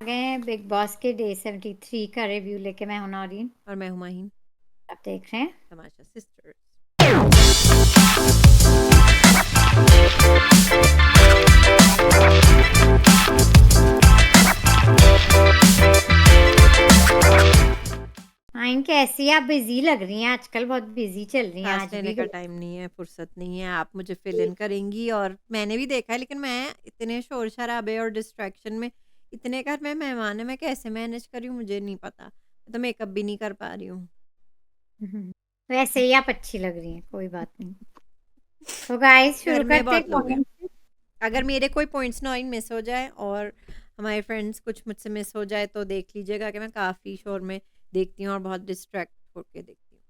गए हैं big boss के डे 73 का रिव्यू लेके। मैं हूं नौरीन, और मैं हूँ माहीन। आप देख रहे हैं तमाशा सिस्टर्स। आइन। कैसी आप बिजी लग रही हैं आजकल, बहुत बिजी चल रही हैं सांस आज लेने भी। का टाइम नहीं है, फुर्सत नहीं है। आप मुझे फिल इन करेंगी। और मैंने भी देखा है, लेकिन मैं इतने शोर शराबे और डिस्ट्रैक्शन में, इतने घर में मेहमान है, मैं कैसे मैनेज करी हूँ मुझे नहीं पता। मैं तो मेकअप भी नहीं कर पा रही हूँ। वैसे ही आप अच्छी लग रही हैं, कोई बात नहीं। तो गाइस शुरू घर में करते हैं बहुत लोग हैं। कमेंट से। अगर मेरे कोई पॉइंट्स ना मिस हो जाए और हमारे फ्रेंड्स कुछ मुझसे मिस हो जाए तो देख लीजिएगा कि मैं काफ़ी शोर में देखती हूँ और बहुत डिस्ट्रैक्ट होके देखती हूँ।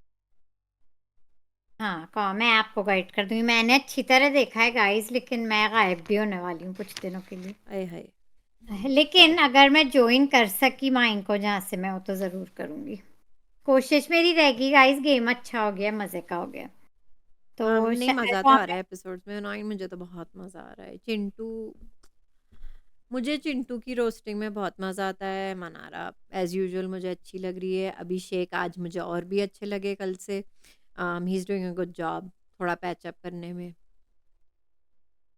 हाँ, मैं आपको गाइड कर दूंगी। मैंने अच्छी तरह देखा है गाइस, लेकिन मैं गायब भी होने वाली हूँ कुछ दिनों के लिए। आए हाय। लेकिन अगर मैं ज्वाइन कर सकी माइन को जहाँ से मैं, वो तो ज़रूर करूँगी। कोशिश मेरी रहेगी गाइस। गेम अच्छा हो गया, मज़े का हो गया। हाँ, तो नहीं मज़ा तो आ रहा है एपिसोड्स में। नहीं, मुझे तो बहुत मज़ा आ रहा है। मुझे चिंटू की रोस्टिंग में बहुत मज़ा आता है। मनारा एज़ यूजुअल मुझे अच्छी लग रही है। अभिषेक आज मुझे और भी अच्छे लगे कल से। He is doing a good job थोड़ा पैचअप करने में।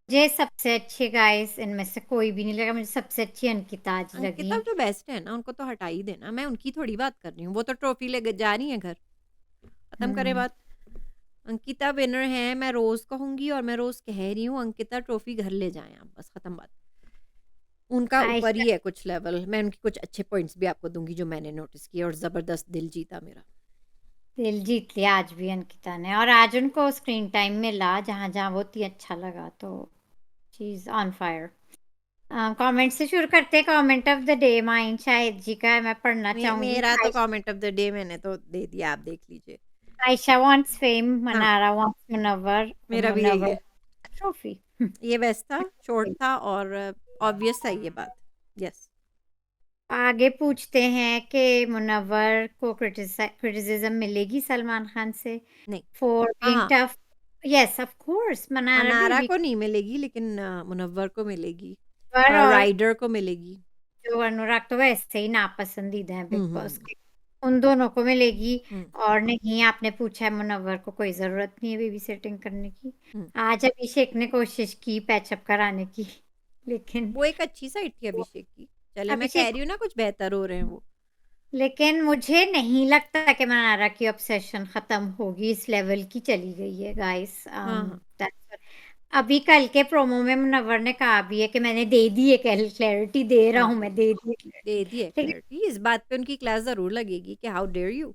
मुझे सबसे अच्छे गाइस इनमें से कोई भी नहीं लगा। मुझे सबसे अच्छी अंकिता आज अंकिता लगी। जो बेस्ट है ना, उनको तो हटा ही देना। मैं उनकी थोड़ी बात कर रही हूँ, वो तो ट्रॉफी ले जा रही हैं घर। खत्म करे हम्म। बात। अंकिता विनर है, मैं रोज कहूंगी और मैं रोज कह रही हूँ, अंकिता ट्रॉफी घर ले जाएं आप, बस खत्म बात। उनका ऊपर आयशा ही है कुछ लेवल। मैं उनकी कुछ अच्छे पॉइंट्स भी आपको दूंगी जो मैंने नोटिस किए, और जबरदस्त दिल जीता मेरा। दिल जीत लिया आज भी अंकिता ने, और आज उनको स्क्रीन टाइम मिला जहाँ जहाँ वो थी, अच्छा लगा। तो she is on fire. Comment से शुरू करते हैं। Comment of the day mine Shahid ji का है, मैं पढ़ना चाहूंगी। मेरा तो कमेंट ऑफ द डे मैंने तो दे दिया, आप देख लीजिए। आयशा वांट्स फेम, हाँ, मनारा वांट्स मुनव्वर, मेरा भी यही मुनव्वर है। ट्रॉफी। ये बेस्ट था, शॉर्ट था और ऑब्वियस था ये बात। यस। आगे पूछते हैं कि मुनव्वर को क्रिटिसिज्म मिलेगी सलमान खान से नहीं। फॉर हाँ बीइंग हाँ, tough. Yes of course, Mannara Mannara baby को नहीं मिलेगी, लेकिन मुनव्वर को मिलेगी। पर, और राइडर को मिलेगी। जो अनुराग तो वैसे ही नापसंदीदा है बिग बॉस हम्म। के, उन दोनों को मिलेगी। हम्म। और नहीं, आपने पूछा है, मुनव्वर को कोई जरूरत नहीं है बेबी सेटिंग करने की। हम्म। आज अभिषेक ने कोशिश की पैचअप कराने की, लेकिन वो एक अच्छी साइड थी अभिषेक की। चले, मैं कह अभिषेक रही हूँ ना, कुछ बेहतर हो रहे हैं वो। लेकिन मुझे नहीं लगता कि मनारा की ऑब्सेशन खत्म होगी। इस लेवल की चली गई है गाइस। हाँ हाँ, अभी कल के प्रोमो में मुनव्वर ने कहा भी है कि मैंने दे दी है, क्लैरिटी दे रहा हाँ हूं, मैं दे दी है दे क्लैरिटी। दी है लेकिन क्लैरिटी। इस बात पे उनकी क्लास जरूर लगेगी कि हाउ डेयर यू।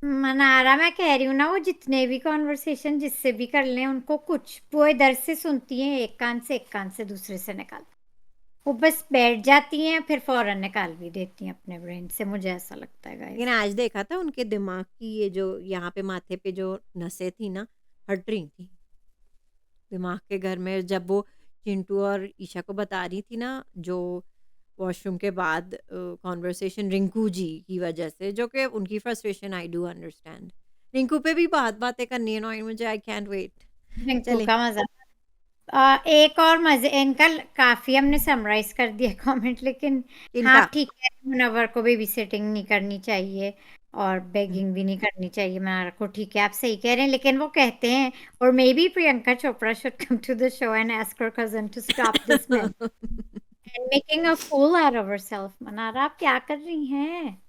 मनारा, मैं कह रही हूँ ना, वो जितने भी कॉन्वर्सेशन जिससे भी कर लें, उनको कुछ वो इधर से सुनती हैं, एक कान से, एक कान से दूसरे से निकाल, वो बस बैठ जाती हैं, फिर फौरन निकाल भी देती हैं अपने ब्रेन से। मुझे ऐसा लगता है लेकिन गाइस। आज देखा था उनके दिमाग की, ये जो यहाँ पे माथे पे जो नसें थी ना, हट रही थी दिमाग के घर में, जब वो चिंटू और ईशा को बता रही थी ना, जो वॉशरूम के बाद कॉन्वर्सेशन रिंकू जी की वजह से, जो कि उनकी frustration I do understand. Rinku पे भी बातें करनी है ना, मुझे आई कैंट वेट। रिंकू चले। का मजा। एक और मजे इनका काफी हमने समराइज कर दिया कमेंट, लेकिन हाँ इनका। आप ठीक है, मुनव्वर को बेबी सेटिंग नहीं करनी चाहिए और बेगिंग भी नहीं करनी चाहिए मनारा को। ठीक है, आप सही कह रहे हैं, लेकिन वो कहते हैं, और maybe Priyanka Chopra should come to the show and ask her cousin to stop this man and making a fool out of herself. Mannara, आप क्या कर रही हैं?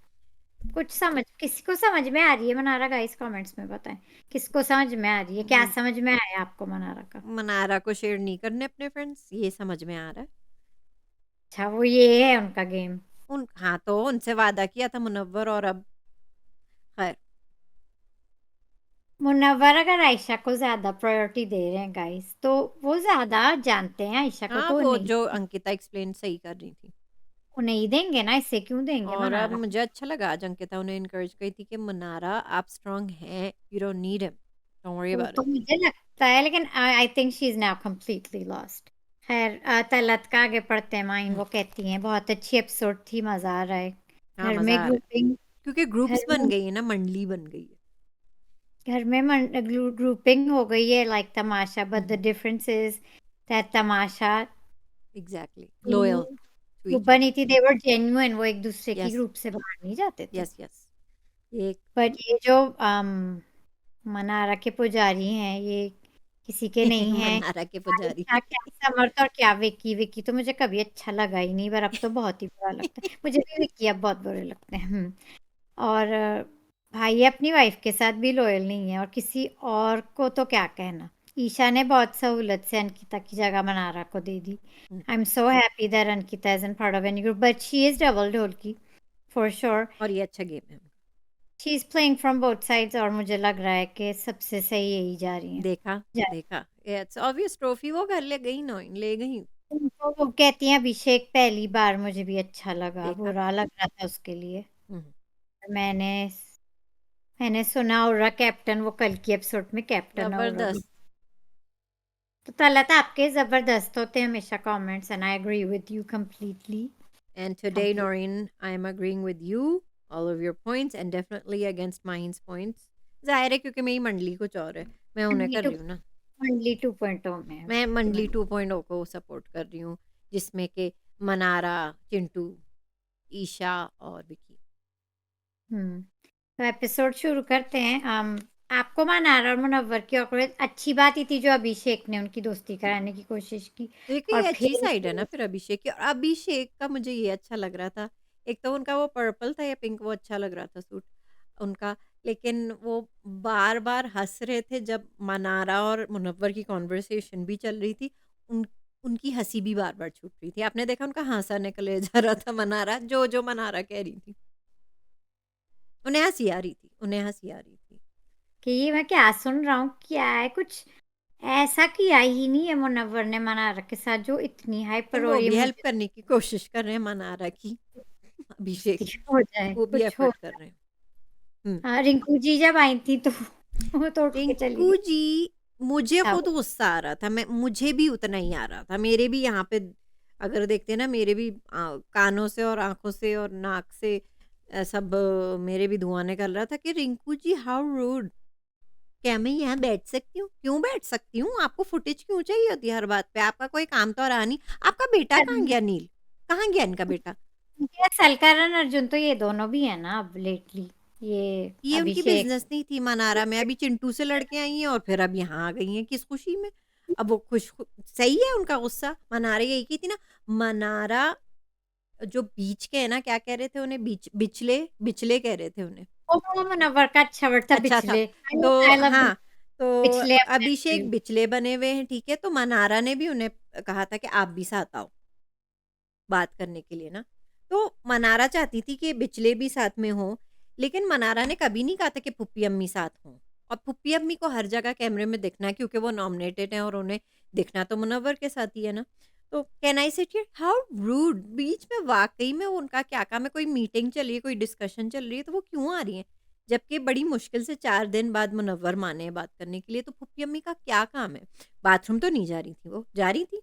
कुछ समझ, किसी को समझ में आ रही है मनारा? गाइस कमेंट्स में बताएं, किसको समझ में आ रही है? क्या समझ में आया आपको मनारा का? मनारा को शेयर नहीं करने अपने फ्रेंड्स, ये समझ में आ रहा है। अच्छा, वो ये है उनका गेम। उन हाँ, तो उनसे वादा किया था मुनव्वर, और अब खैर। मुनव्वर अगर आयशा को ज्यादा प्रायोरिटी दे रहे हैं गाइस, तो वो ज्यादा जानते हैं आयशा को, हाँ, तो वो नहीं, जो अंकिता एक्सप्लेन सही कर रही थी। वो नहीं देंगे ना, इससे क्यों देंगे और अब मनारा? मुझे अच्छा लगा, आज अंकिता उन्हें इनकरेज करी थी कि मनारा आप स्ट्रांग हैं, you don't need him, don't worry वो अबाउट तो इट। मुझे लगता है, लेकिन I think she is now completely lost. खैर, तलत का आगे पढ़ते हैं माइन। वो कहती हैं बहुत अच्छी एपिसोड थी, मजा आ रहा है। हाँ, घर मजा में आ रहा है ग्रुपिंग क्योंकि ग्रुप्स घर बन में गई है ना, मंडली बन गई है। घर में ग्रुपिंग हो गई है, लाइक तमाशा, but the hmm. Difference is that तमाशा एग्जैक्टली, लॉयल टू वो ईच बनी अदर। थी, दे वर जेन्युइन, वो एक दूसरे की यस, ग्रुप से बाहर नहीं जाते थे। Yes, yes. ये बट ये जो मनारा के पुजारी हैं, ये किसी के नहीं हैं। मन्नारा के पुजारी। क्या क्या समर्थ और क्या विक्की। विक्की तो मुझे कभी अच्छा लगा ही नहीं, पर अब तो बहुत ही बुरा लगता है मुझे भी। विक्की अब बहुत बुरे लगते हैं। और भाई अपनी वाइफ के साथ भी लॉयल नहीं है, और किसी और को तो क्या कहना। ईशा ने बहुत सहूलत से अंकिता की जगह मनारा को दे दी। हुँ, I am so happy that Ankita is in part of any group, but she is double ढोलकी फॉर श्योर। और ये अच्छा गेम है। She is playing from both sides, और मुझे लग रहा है कि सबसे सही यही जा रही है। देखा, देखा। इट्स ऑब्वियस ट्रॉफी वो घर ले गई ना, ले गई। तो वो कहती हैं अभिषेक पहली बार, मुझे भी अच्छा लगा, देखा। बुरा लग रहा था उसके लिए। हुँ, मैंने मैंने सुना और रहा कैप्टन, वो कल की एपिसोड में कैप्टन और रहा। ज़बरदस्त। तो तलत आपके जबरदस्त होते हैं हमेशा comments, and I agree with you completely. And today, complete Noreen, I am agreeing with you, all of your points, and definitely against mine's points. ज़ाहिर है क्योंकि मेरी मंडली कुछ और है, मैं उन्हें मंडली कर टू रही हूँ ना। मंडली 2.0 में मैं सबकी मंडली मंडली। 2.0 को सपोर्ट कर रही हूँ, जिसमें कि मनारा, चिंटू, ईशा और विकी। तो एपिसोड शुरू करते हैं। आपको मनारा और मुनव्वर की ऑकवर्ड अच्छी बात ही थी, जो अभिषेक ने उनकी दोस्ती कराने की कोशिश की। देखिए, और ये अच्छी फिर साइड है ना फिर अभिषेक की। और अभिषेक का मुझे ये अच्छा लग रहा था, एक तो उनका वो पर्पल था या पिंक, वो अच्छा लग रहा था सूट उनका। लेकिन वो बार-बार हँस रहे थे जब मनारा और मुनव्वर की कन्वर्सेशन भी चल रही थी। उन उनकी हँसी भी बार-बार छूट रही थी। आपने देखा उनका हँसा निकले जा रहा था मनारा, जो मनारा कह रही थी। उन्हें हँसी आ रही थी, उन्हें हँसी आ रही थी। कि ये मैं क्या सुन रहा हूँ, क्या है कुछ ऐसा किया ही नहीं है मुनव्वर ने मनारा के साथ जो इतनी हाइपर और हो वो रही है। भी हेल्प मुझे करने की कोशिश कर रहे हैं मनारा की, अभिषेक की। हो जाए, वो भी कुछ हो एफर्ट कर जाए। रहे हैं। हुँ। हाँ, रिंकू जी जब आई थी तो वो तो उठ के चली रिंकू गई। जी, मुझे अब खुद गुस्सा आ रहा था, मुझे भी उतना ही आ रहा था। मेरे भी यहाँ पे अगर देखते हैं ना, मेरे भी कानों से और आँखों से और नाक से सब मेरे भी धुआँ निकल रहा था कि रिंकू जी हाउ रूड! क्या मैं यहाँ बैठ सकती हूँ? क्यों बैठ सकती हूँ? आपको फुटेज क्यों चाहिए होती है हर बात पे? आपका कोई काम तो रहा नहीं। आपका बेटा कहाँ गया नील? कहाँ गया इनका बेटा? ये सलकरण अर्जुन तो ये दोनों भी है ना अब लेटली, ये ये उनकी अभिषेक। बिज़नेस नहीं थी मनारा में, अभी चिंटू से लड़ के आई हैं और फिर अब यहाँ आ गई हैं किस खुशी में? अब वो सही है उनका गुस्सा, मनारा यही की थी ना, मनारा जो बीच के हैं ना, क्या कह रहे थे उन्हें? बिचले बिचले कह रहे थे उन्हें। वो मुनव्वर का अच्छा वर्ड था, अच्छा था। बिचले। तो आई लव हाँ, तो बिचले अपने। अभिषेक बिचले बने हुए हैं, ठीक है? तो मनारा ने भी उन्हें कहा था कि आप भी साथ आओ, बात करने के लिए ना। तो मनारा चाहती थी कि बिचले भी साथ में हों, लेकिन मनारा ने कभी नहीं कहा था कि पुप्पी अम्मी साथ हों। और पुप्पी अम्मी को हर जगह कैमरे में दिखना है क्योंकि वो नॉमिनेटेड हैं और उन्हें दिखना तो मुनव्वर के साथ ही है ना। तो can I sit here? How rude! बीच में वाक़ई में उनका क्या काम है? कोई मीटिंग चल रही है, कोई डिस्कशन चल रही है, तो वो क्यों आ रही हैं? जबकि बड़ी मुश्किल से 4 दिन बाद मुनव्वर माने हैं बात करने के लिए, तो पुप्पी अम्मी का क्या काम है? बाथरूम तो नहीं जा रही थी वो, जा रही थी?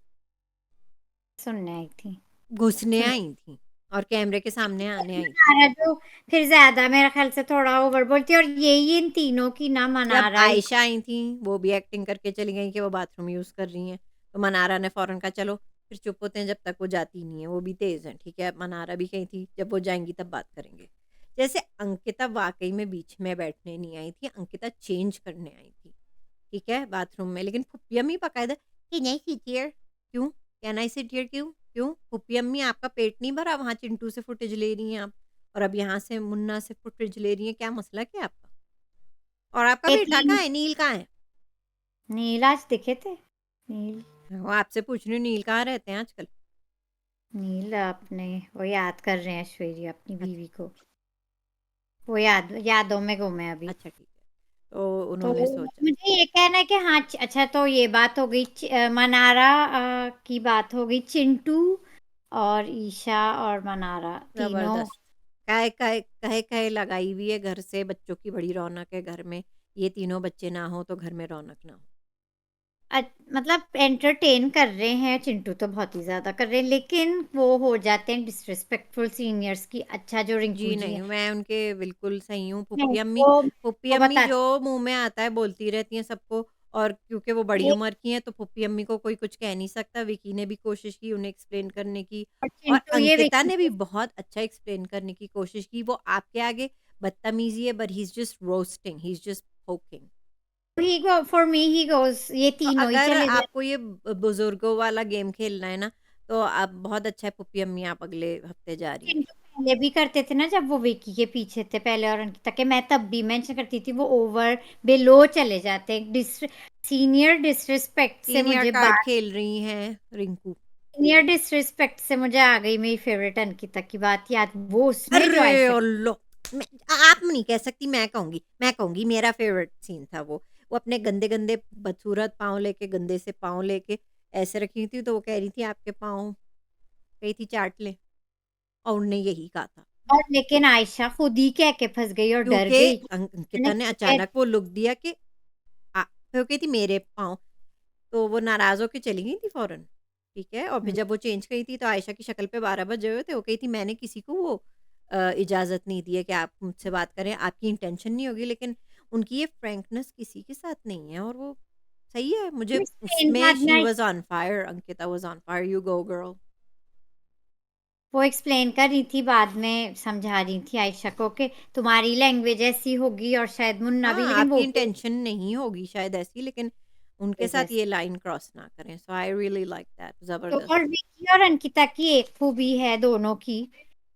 सुनने आई थी। घुसने सुन आई थी और कैमरे के सामने आने आई थी। मनारा जो फिर ज्यादा मेरा ख्याल से थोड़ा ओवर बोलती है, और यही इन तीनों की ना, जब मनारा आयशा आई थी, वो भी एक्टिंग करके चली गई कि वो बाथरूम यूज़ कर रही हैं। तो मनारा ने फ़ौरन कहा चलो फिर चुप होते हैं जब तक वो जाती नहीं है, वो भी तेज़ हैं, ठीक है? मनारा भी कही थी जब वो जाएँगी तब बात करेंगे। जैसे अंकिता वाक़ई में बीच में बैठने नहीं आई थी, अंकिता चेंज करने आई थी, ठीक है? बाथरूम में, लेकिन फुप्पी अम्मी बाकायदा कैन आई सिट हियर? क्यों? कैन आई सिट हियर क्यों? क्यों? फुप्पी अम्मी आपका पेट नहीं भरा? वहाँ चिंटू से फुटेज ले रही हैं आप और अब यहाँ से मुन्ना से फुटेज ले रही हैं, क्या मसला क्या है आपका? और आपका ये बेटा तीन कहाँ है? नील कहाँ है? नील आज दिखे थे। नील वो आपसे पूछ रही हूँ नील कहाँ रहते हैं आजकल? नील अपने वो याद कर रहे हैं ऐश्वर्या अपनी अच्छा, बीवी को। वो यादों में गुम है अभी। अच्छा ठीक है। तो तो उन्होंने सोचा मुझे ये कहना है कि हाँ, अच्छा तो ये बात हो गई, मनारा की बात हो गई, चिंटू और ईशा और मनारा तीनों। ज़बरदस्त। कहे-कहे लगाई हुई है घर से बच्चों की बड़ी रौनक है घर में। ये तीनों बच्चे ना हो तो घर में रौनक ना हो। मतलब एंटरटेन कर रहे हैं, चिंटू तो बहुत ही ज़्यादा कर रहे हैं, लेकिन वो हो जाते हैं डिसरिस्पेक्टफुल सीनियर्स की। अच्छा जो रिंकू जी जी नहीं, हैं, मैं उनके बिल्कुल सही हूँ। नहीं पुप्पी अम्मी वो पुप्पी वो अम्मी बता जो मुँह में आता है बोलती रहती हैं सबको और क्योंकि वो बड़ी एक उम्र की हैं तो पुप्पी अम्मी को कोई कुछ कह नहीं सकता। विकी ने भी कोशिश की उन्हें एक्सप्लेन करने की और और चिंटू ये अंकिता विक्की ने भी के बहुत अच्छा एक्सप्लेन करने की कोशिश की। वो आपके आगे बदतमीज़ी है but he is just roasting, he is just poking. He go for me he goes ये तो तीनों ही अगर चले जाते आपको ये बुजुर्गों वाला गेम खेलना है ना, तो आप बहुत अच्छा है पुप्पी अम्मी आप अगले हफ्ते जा रही हैं। चिंटू पहले भी करते थे ना जब वो विक्की के पीछे थे पहले और अंकिता के मैं तब भी मेंशन करती थी वो ओवर बिलो चले जाते सीनियर डिसरिस्पेक्ट से सीनियर मुझे कार्ड बात खेल रही हैं रिंकू। सीनियर डिसरिस्पेक्ट से मुझे आ गई मेरी फेवरेट अंकिता की बात याद वो उसमें जो अरे आयशा अल्लाह! मैं आप नहीं कह सकती, मैं कहूँगी मेरा फ़ेवरेट सीन था वो। वो अपने गंदे-गंदे बदसूरत पाँव लेके, गंदे से पाँव लेके ऐसे रखी थी, तो वो कह रही थी आपके पाँव कही थी चाट लें और उन्होंने यही कहा था। और लेकिन आयशा खुद ही कह के फंस गई और डर क्योंकि गई मैंने अंकिता ने क्या कह अचानक वो लुक दिया कि फिर वो कही थी मेरे पाँव, तो वो नाराज़ होके चली गई थी फ़ौरन, ठीक है? और फिर हुँ, जब वो चेंज करी थी तो आयशा की शक्ल पे 12 बजे हुए थे, वो कही थी मैंने किसी को वो इजाज़त नहीं दी है कि आप मुझसे बात करें, आपकी इंटेंशन नहीं होगी, लेकिन उनकी ये फ्रैंकनेस किसी के साथ नहीं है और वो सही है। मुझे एक्सप्लेन उसमें बाद शी में was on fire, Ankita was on fire, you go girl. वो एक्सप्लेन कर रही थी बाद में समझा रही थी आयशा को कि तुम्हारी लैंग्वेज ऐसी होगी और शायद मुन्ना भी हाँ, लेकिन आपकी वो इंटेंशन नहीं होगी शायद ऐसी, लेकिन उनके साथ ये जैसे लाइन क्रॉस ना करें। सो आई रियली लाइक दैट, तो ज़बरदस्त। और विक्की और अंकिता की एक खूबी है दोनों की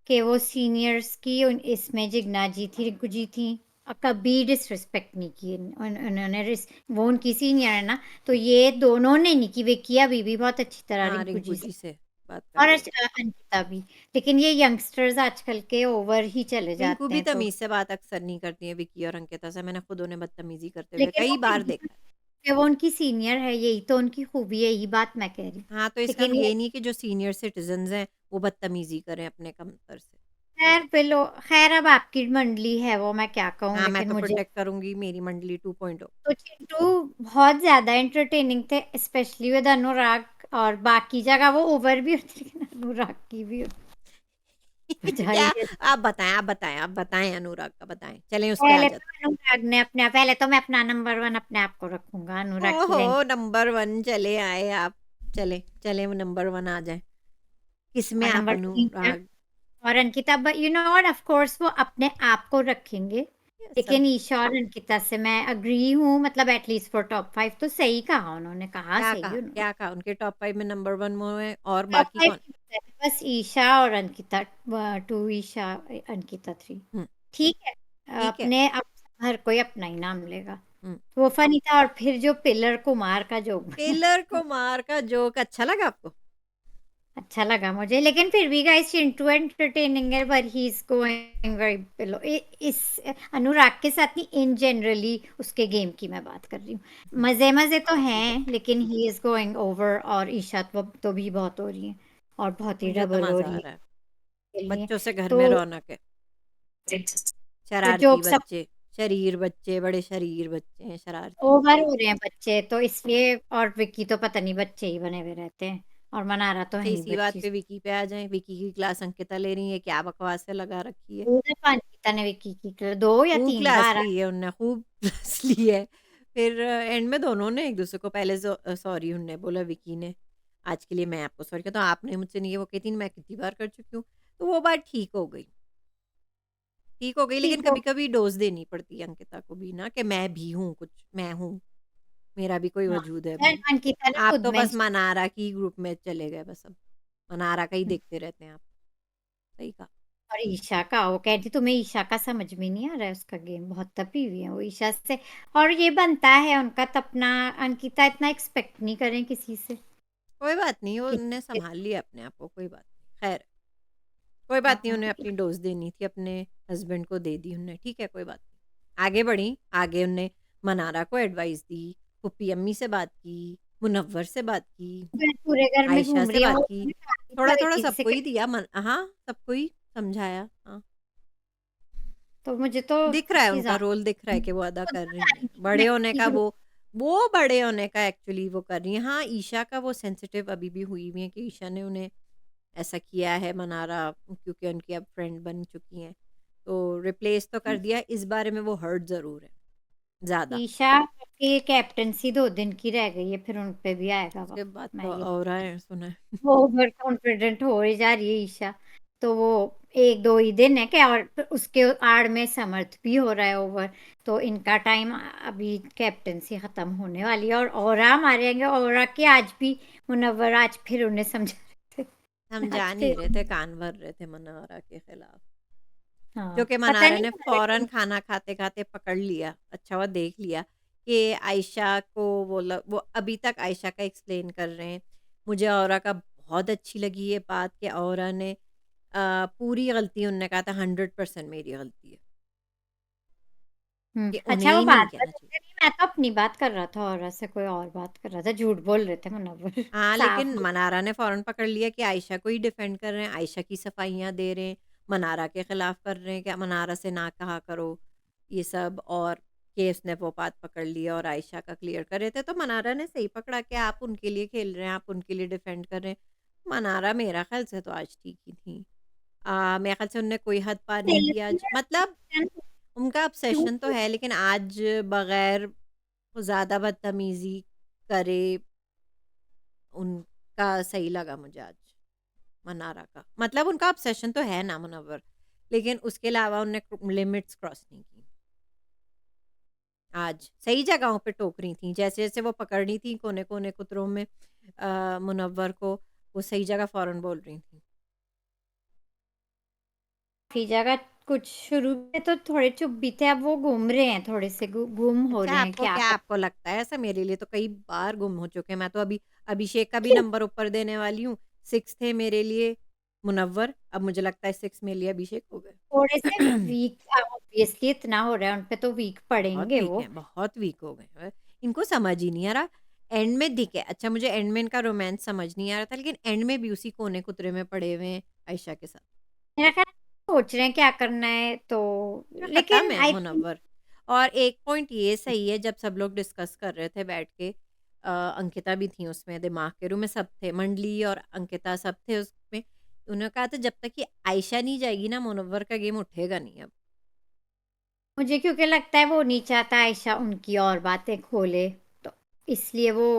कि वो सीनियर्स की इसमें जिग्ना जी थी रिंकू जी थी और कभी डिसरिस्पेक्ट नहीं की उन्होंने वो उनकी सीनियर है ना तो ये दोनों ने नहीं की विक्की अभी भी बहुत अच्छी तरह हाँ, रिंकू रिंकू जी से जी से बात और करती है। अंकिता भी लेकिन ये यंगस्टर्स आजकल के ओवर ही चले रिंकू जाते भी हैं तो तमीज़ से बात अक्सर नहीं करती है विक्की और अंकिता से, मैंने खुद उन्हें बदतमीज़ी करते हुए लेकिन वो कई फिर बार भी देखा है। कि वो उनकी सीनियर है यही तो उनकी खूबी है यही बात मैं कह रही हूँ हाँ, तो इसका लेकिन ये ये नहीं कि जो सीनियर सिटिज़न्स हैं, वो बदतमीज़ी करें अपने कमतर से। खैर बिलो खैर अब आपकी मंडली है वो मैं क्या कहूँ हाँ, मैं लेकिन तो मुझे प्रोटेक्ट करूँगी मेरी मंडली 2.0। तो चिंटू बहुत ज्यादा एंटरटेनिंग थे स्पेशली विद अनुराग और बाकी जगह वो ओवर भी होती लेकिन अनुराग की भी क्या? बधाई है आप बताएँ अनुराग का बताएँ। चलें उस पे आ पहले जाते तो अनुराग ने अपने पहले तो मैं अपना नंबर वन अपने आप को रखूंगा हैं। अनुराग की ओहो! लैंग्वेज नंबर 1 चले आए आप। चलें, चलें वो नंबर 1 आ जाएँ। किसमें और आप नंबर टू अनुराग? और Ankita you know what of course वो अपने आप को रखेंगे ये सब लेकिन ईशा और अंकिता से मैं अग्री हूँ मतलब एटलीस्ट फॉर टॉप 5 तो सही कहा उन्होंने कहा क्या सही कहा? उन्होंने क्या कहा? उनके टॉप 5 में नंबर 1 वो हैं और टॉप बाकी 5 कौन? बस ईशा और अंकिता 2 ईशा अंकिता 3 हुँ, ठीक है ठीक है। अपने अब हर कोई अपना ही नाम लेगा हुँ। वो फनी था और फिर जो पिलर कुमार का जोक टेलर कुमार का जोक अच्छा लगा आपको? अच्छा लगा मुझे लेकिन फिर भी गाइस चिंटू एंटरटेनिंग है पर he is going very below इस अनुराग के साथ नहीं इन जनरली उसके गेम की मैं बात कर रही हूँ मजे मजे तो हैं लेकिन ही इज गोइंग ओवर और ईशा तो भी बहुत हो रही है और बहुत ही मुझे तो डबल हो मज़ा रही आ है रहा है। के लिए बच्चों से घर तो में रौनक है। तो शरारती जोक सब बच्चे, शरीर बच्चे, बड़े शरीर बच्चे हैं शरारती। ओवर हो रहे हैं बच्चे तो इसलिए और विक्की तो पता नहीं बच्चे ही बने हुए रहते हैं और मनारा तो है अच्छा ही इसी बात बच्ची पे विकी पे आ जाएँ। विकी की क्लास अंकिता ले रही है, क्या बकवासें लगा रखी है। 2 दफा ने विक्की की 2 या खूब 3 क्लास बार ली है उनने, खूब क्लास ली है। फिर एंड में दोनों ने एक-दूसरे को पहले सॉरी उनने बोला विकी ने, आज के लिए मैं आपको सॉरी कहता हूँ, आपने मुझसे नहीं वो कहती मैं कितनी बार कर चुकी हूँ। तो वो बात ठीक हो गई लेकिन ठीक हो कभी-कभी डोज़ देनी पड़ती है अंकिता को भी ना कि मैं भी हूँ कुछ, मैं हूँ, मेरा भी कोई हाँ, वजूद है भाई। सलमान की तरह आप खुद तो बस मेंशन मनारा की ग्रुप में चले गए बस अब। मनारा का ही देखते रहते हैं आप। सही कहा। और ईशा का वो कह रही तुम्हें ईशा का समझ में नहीं आ रहा है उसका गेम बहुत तपी हुई है वो ईशा से और ये बनता है उनका तपना अंकिता इतना एक्सपेक्ट नहीं करें किसी से कोई बात नहीं, उनने किसी सँभाल लिया अपने आप को, कोई बात नहीं। ख़ैर कोई बात नहीं, हाँ उन्हें अपनी डोज़ देनी थी, अपने हस्बैंड को दे दी उन्हें, ठीक है, कोई बात नहीं। आगे बढ़ी, आगे उन्हें मनारा को एडवाइस दी, पुप्पी अम्मी से बात की, मुनव्वर से बात की, मैं पूरे घर में आयशा घूम से रही हूँ बात और की। मैंने कहा कि क्या थोड़ा-थोड़ा विकी जी से सबको ही दिया हाँ, सबको ही समझाया, हाँ। तो मुझे तो दिख रहा है शी उनका ज्यादा रोल दिख रहा है कि वो अदा खुद कर रही बता हैं। रही थी कि मैं किसी ग्रुप वो बड़े होने का एक्चुअली वो कर रही हैं। हाँ, ईशा का वो सेंसिटिव अभी भी हुई हुई है कि ईशा ने उन्हें ऐसा किया है मनारा क्योंकि उनकी अब फ्रेंड बन चुकी हैं। तो रिप्लेस तो कर दिया, इस बारे में वो हर्ट ज़रूर है। ज़्यादा। ईशा की कैप्टनसी 2 दिन की रह गई है, फिर उन पे भी आएगा उसके वक़्त, बाद मैं तो ये औरा है सुना है। वो ओवर कॉन्फिडेंट हो ही जा रही है ईशा। तो वो 1-2 ही दिन है क्या, और फिर उसके आड़ में समर्थ भी हो रहा है ओवर। तो इनका टाइम अभी कैप्टनसी खत्म होने वाली है, और औरा हमारे आएंगे। औरा की आज भी मुनव्वर आज फिर उन्हें समझा रहे थे। समझा आज नहीं फिर रहे थे, कान भर रहे थे मनारा के खिलाफ। जो हाँ, कि पता मनारा नहीं ने हमारे फौरन को खाना खाते-खाते पकड़ लिया। अच्छा हुआ देख लिया कि आयशा को वो अभी तक आयशा का एक्सप्लेन कर रहे हैं। मुझे औरा का बहुत अच्छी लगी ये बात कि औरा ने पूरी गलती उन्होंने कहा था 100% मेरी गलती है, कि उन्हें अच्छा वो ही नहीं बात कहना चाहिए। बदल रही, मैं तो अपनी बात कर रहा था, औरा से कोई और बात कर रहा था, झूठ बोल रहे थे मुनव्वर। हाँ, साफ। लेकिन मनारा ने फ़ौरन पकड़ लिया कि आयशा को ही डिफेंड कर रहे हैं, आयशा की सफाइयाँ दे रहे हैं, मनारा के खिलाफ कर रहे हैं कि मनारा से ना कहा करो, ये सब। और कि उसने वो बात पकड़ लिया और आयशा का क्लियर कर रहे थे, तो मनारा ने सही पकड़ा कि आप उनके लिए खेल रहे हैं, आप उनके लिए डिफेंड कर रहे हैं। मनारा मेरा ख्याल से तो आज ठीक ही थी। मेरे ख्याल से उन्होंने कोई हद पार नहीं किया आज, मतलब उनका ऑब्सेशन तो है, लेकिन आज बगैर ज़्यादा बदतमीज़ी करे उनका सही लगा मुझे आज, मनारा का। मतलब उनका ऑब्सेशन तो है ना मुनव्वर, लेकिन उसके अलावा उन्होंने लिमिट्स क्रॉस नहीं की। आज सही जगहों पे टोक रही थी, जैसे-जैसे वो पकड़ रही थी कोने-कोने कुतरों में मुनव्वर को, वो सही जगह फ़ौरन बोल रही थी। काफ़ी जगह कुछ शुरू में तो थोड़े चुप भी थे, अब वो घूम रहे हैं, थोड़े से गुम हो अच्छा, रहे हैं, आपको क्या क्या पता। आपको लगता है ऐसा? मेरे लिए तो कई बार गुम हो चुके हैं। मैं तो अभी अभिषेक का भी नंबर ऊपर देने वाली हूँ। 6 थे मेरे लिए मुनव्वर, अब मुझे लगता है 6 मेरे लिए अभिषेक हो गए। थोड़े से वीक, ऑब्वियसली इतना हो रहा है, उन पे तो वीक बहुत पड़ेंगे वीक वो। हैं, बहुत वीक हो गए हैं। इनको समझ ही नहीं आ रहा। एंड में दिखे अच्छा, मुझे एंड में इनका रोमांस समझ नहीं आ रहा था, लेकिन एंड में भी उसी कोने-कुतरे में पड़े हुए हैं आयशा के साथ। मेरा ख़्याल सोच रहे हैं क्या करना है, तो ना ख़त्म लेकिन है आई थिंक मुनव्वर। और एक पॉइंट ये सही है, जब सब लोग डिस्कस कर रहे थे बैठ के, अंकिता भी थी उसमें, दिमाग के रूम में सब थे, मंडली और अंकिता सब थे उसमें। उन्होंने कहा था जब तक कि आयशा नहीं जाएगी ना, मुनव्वर का गेम उठेगा नहीं अब। मुझे क्योंकि लगता है वो नहीं चाहता आयशा उनकी और बातें खोले, तो इसलिए वो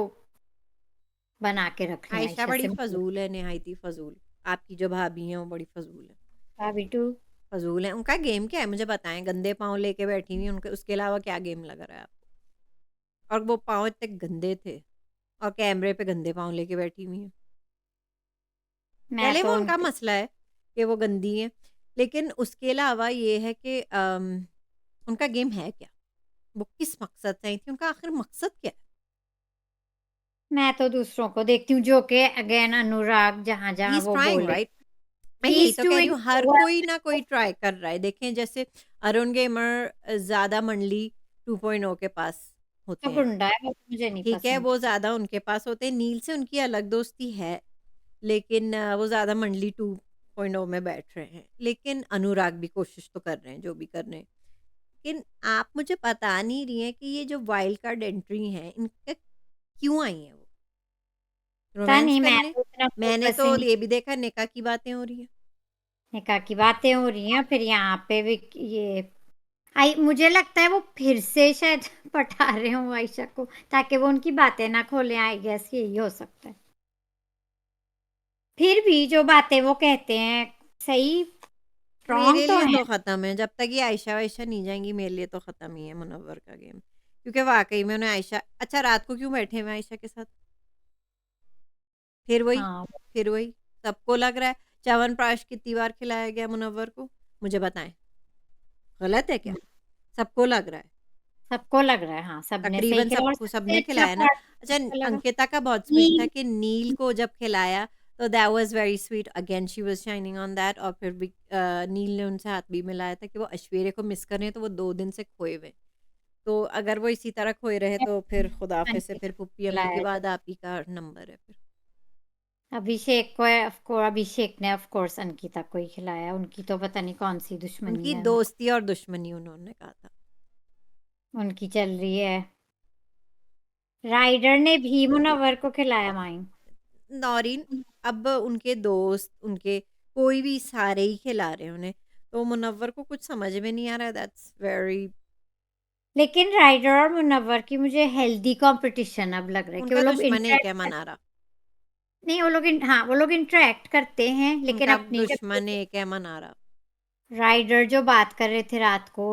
बना के रख रहे हैं आयशा आयशा बड़ी से मतलब। फ़ज़ूल है, निहायती फ़ज़ूल। आपकी जो भाभी हैं वो बड़ी फ़ज़ूल है। भाभी टू। फ़ज़ूल है। उनका गेम क्या है मुझे बताएँ? गंदे पाँव लेके बैठी हुई हैं, उनके उसके अलावा क्या गेम लग रहा है आपको? और वो पाँव इतने गंदे थे और कैमरे पे गंदे पाँव लेके बैठी हुई हैं। मैं चले वो तो उनका उनके मसला है कि वो गंदी हैं, लेकिन उसके अलावा ये है कि उनका गेम है क्या? वो किस मकसद से आई थी? उनका आखिर मकसद क्या है? मैं तो दूसरों को देखती हूँ जो कि अगेन अनुराग ही जहाँ-जहाँ इज़ वो ट्राइंग बोले। राइट? मैं ही यही इज़ तो कह रही डूइंग हूँ, हर वो कोई ना कोई ट्राई कर रहा है। देखें जैसे अरुण गेमर ज़्यादा मंडली 2.0 के पास तो होते हैं। गुंडा है, वो तो मुझे नहीं ठीक है, पसंद। वो ज़्यादा उनके पास होते हैं। नील से उनकी अलग दोस्ती है, लेकिन वो ज़्यादा मंडली 2.0 में बैठ रहे हैं। लेकिन अनुराग भी कोशिश तो कर रहे हैं, जो भी कर रहे हैं। लेकिन आप मुझे बता नहीं रही हैं कि ये जो वाइल्ड कार्ड एंट्री हैं, इनका क्यों आई हैं वो? पता रोमांस नहीं, मैं करने? तो इतना मैंने फोकस तो ही नहीं। ये भी देखा निका की बातें हो रही हैं। निकाह की बातें हो रही हैं, फिर यहाँ पे भी ये आई, मुझे लगता है वो फिर से शायद पटा रहे हों आयशा को, ताकि वो उनकी बातें ना खोलें, आई गेस यही हो सकता है। फिर भी जो बातें वो कहते हैं सही, स्ट्रॉन्ग मेरे तो लिए हैं। तो ख़त्म है, जब तक ये आयशा-वायशा नहीं जाएँगी, मेरे लिए तो ख़त्म ही है मुनव्वर का गेम। क्योंकि वाक़ई में उन्हें आयशा अच्छा रात को क्यों बैठे हुए हैं आयशा के साथ? फिर वही, हाँ, फिर वही। सबको लग रहा है च्यवनप्राश कितनी बार खिलाया गया मुनव्वर को? मुझे बताएँ, गलत है क्या? सबको लग रहा है। सबको लग रहा है, हाँ, सबने सही तकरीबन खेला, और सबको सबसे सबने अच्छा खिलाया ना। पार्ट अच्छा, मुझे लगा अंकिता का बहुत स्वीट था नील। कि नील को जब खिलाया तो that was very sweet, again she was shining on that. और फिर भी नील ने उनसे हाथ भी मिलाया था कि वो ऐश्वर्य को मिस कर रहे हैं, तो वो 2 दिन से खोए हुए हैं। तो अगर वो इसी तरह खोए रहे तो फिर खुदा हाफ़िज़ से अंकिता फिर को पुप्पी अम्मी के खिलाया जो। बाद आप ही का नंबर है फिर। अभिषेक ने ऑफ कोर्स अंकिता को ही खिलाया, उनकी तो पता नहीं कौन-सी दुश्मनी उनकी है उनको, दोस्ती और दुश्मनी उन्होंने कहा था। उनकी चल रही है। राइडर ने भी मुनव्वर को खिलाया माइन। नौरीन, अब उनके दोस्त, उनके कोई भी सारे ही खिला रहे हैं उन्हें, तो मुनव्वर को कुछ समझ में नहीं आ रहा है, दैट्स वेरी लेकिन राइडर और मुनव्वर की मुझे हेल्दी कंपटीशन अब लग रहा है कि वो उनका लोग दुश्मन है क्या इंटरेक्ट मनारा? नहीं, वो लोग इंटरेक्ट करते हैं लेकिन उनका अपनी जब दुश्मन है क्या मनारा? राइडर जो बात कर रहे थे रात को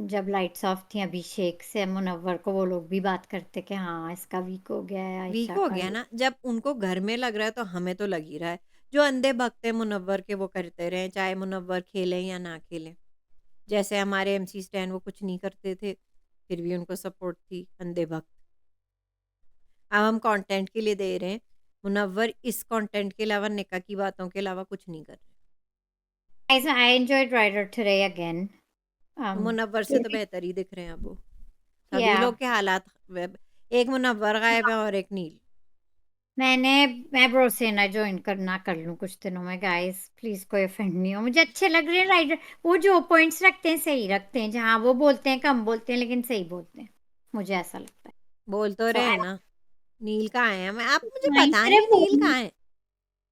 जब लाइट्स ऑफ थी अभिषेक से मुनव्वर को, वो लोग भी बात करते कि हाँ इसका वीक हो गया है वीक आयशा हो का गया ये। ना, जब उनको घर में लग रहा है तो हमें तो लग ही रहा है। जो अंधे भक्त हैं मुनव्वर के वो करते रहें, चाहे मुनव्वर खेलें या ना खेलें। जैसे हमारे एमसी स्टैन वो कुछ नहीं करते थे, फिर भी उनको सपोर्ट थी, अंधे भक्त। अब हम कंटेंट के लिए दे रहे हैं, मुनव्वर इस कंटेंट के अलावा निका की बातों के अलावा कुछ नहीं कर रहे। Guys, I enjoyed Rider today again. Munawwar से तो थोड़ी बेहतर ही दिख रहे हैं अब वो। सभी या लोग के हालात एक मुनव्वर गायब है और एक नील। मैंने मैं ब्रोसेना ज्वाइन करना कर लूँ कुछ दिनों में गाइस, प्लीज कोई ऑफेंड नहीं हो, मुझे अच्छे लग रहे हैं राइडर। वो जो पॉइंट्स रखते हैं सही रखते हैं, जहाँ वो बोलते हैं कम बोलते हैं लेकिन सही बोलते हैं, मुझे ऐसा लगता है। बोल तो सो रहे हैं आई ना, नील कहाँ है? मैं आप मुझे माइंड पता नहीं नील कहाँ है?